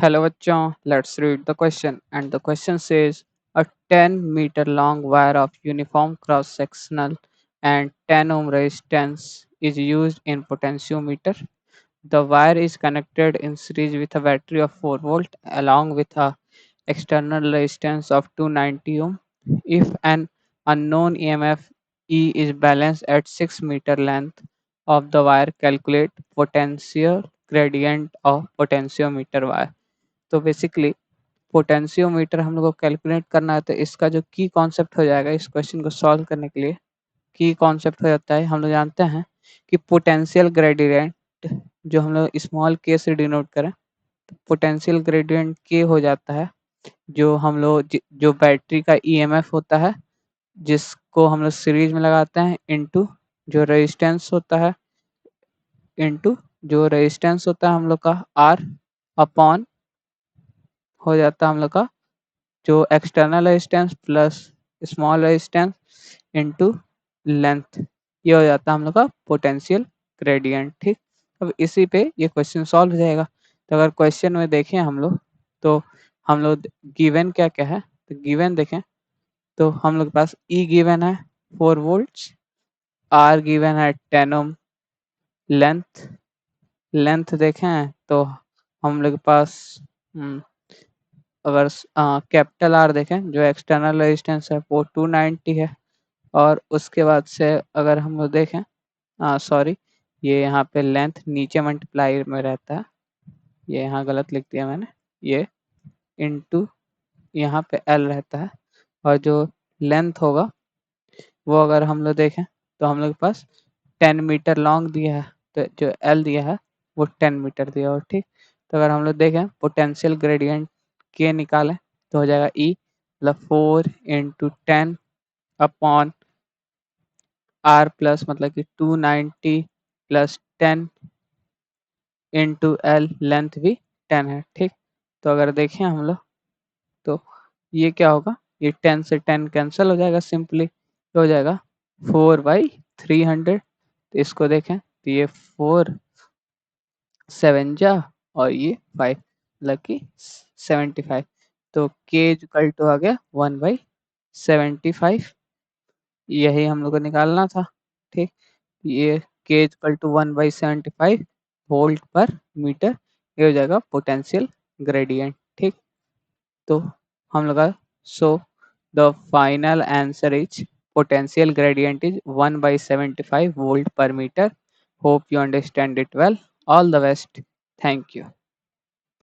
Hello bachon, let's read the question. And the question says a 10-meter long wire of uniform cross sectional and 10 ohm resistance is used in potentiometer. The wire is connected in series with a battery of 4 volt along with a external resistance of 290 ohm. If an unknown EMF E is balanced at 6 meter length of the wire, calculate potential gradient of potentiometer wire. तो basically potentiometer हम लोग को calculate करना है, तो इसका जो की कॉन्सेप्ट हो जाएगा इस क्वेश्चन को सॉल्व करने के लिए, की कॉन्सेप्ट हो जाता है, हम लोग जानते हैं कि पोटेंशियल ग्रेडियंट जो हम लोग स्मॉल के से डिनोट करें, तो पोटेंशियल ग्रेडियंट के हो जाता है जो हम लोग जो बैटरी का ईएमएफ होता है जिसको हम लोग सीरीज में लगाते हैं इनटू जो रेजिस्टेंस होता है इनटू जो रेजिस्टेंस होता है हम लोग का आर अपॉन हो जाता है हम लोग का जो external resistance plus small resistance into length, ये हो जाता है हम लोग का पोटेंशियल ग्रेडियंट। ठीक, अब इसी पे ये क्वेश्चन सॉल्व हो जाएगा। तो अगर क्वेश्चन में देखें हम लोग, तो हम लोग गिवन क्या क्या है, तो गिवन देखें तो हम लोग के पास ई गिवन है 4 वोल्ट्स, आर गिवन है 10 ओम, लेंथ लेंथ देखें तो हम लोग के पास अगर कैपिटल आर देखें जो एक्सटर्नल रेजिस्टेंस है वो 290 है, और उसके बाद से अगर हम लोग देखें सॉरी ये यहाँ पे लेंथ नीचे मल्टीप्लाई में रहता है, ये यहाँ गलत लिख दिया मैंने, ये इनटू यहाँ पे एल रहता है, और जो लेंथ होगा वो अगर हम लोग देखें तो हम लोग के पास 10 मीटर लॉन्ग दिया है, तो जो एल दिया है वो 10 मीटर दिया हो। ठीक, तो अगर हम लोग देखें पोटेंशियल ग्रेडियंट के निकालें तो हो जाएगा ई मतलब 4 इंटू 10 अपॉन आर प्लस मतलब कि 290 प्लस 10 इंटू एल, लेंथ भी 10 है। ठीक, तो अगर देखें हम लोग तो ये क्या होगा, ये 10 से 10 कैंसिल हो जाएगा, सिंपली तो हो जाएगा 4/300। तो इसको देखें तो ये 4 7 जा और ये 5 मतलब कि 75, तो के इक्वल टू आ गया 1/75, यही हम लोग को निकालना था। ठीक, ये के इक्वल टू 1/75 वोल्ट पर मीटर, ये हो जाएगा पोटेंशियल ग्रेडियंट। ठीक, तो हम लोग का so the final answer is potential gradient is 1/75 volt per meter. Hope you understand it well. All the best. Thank you.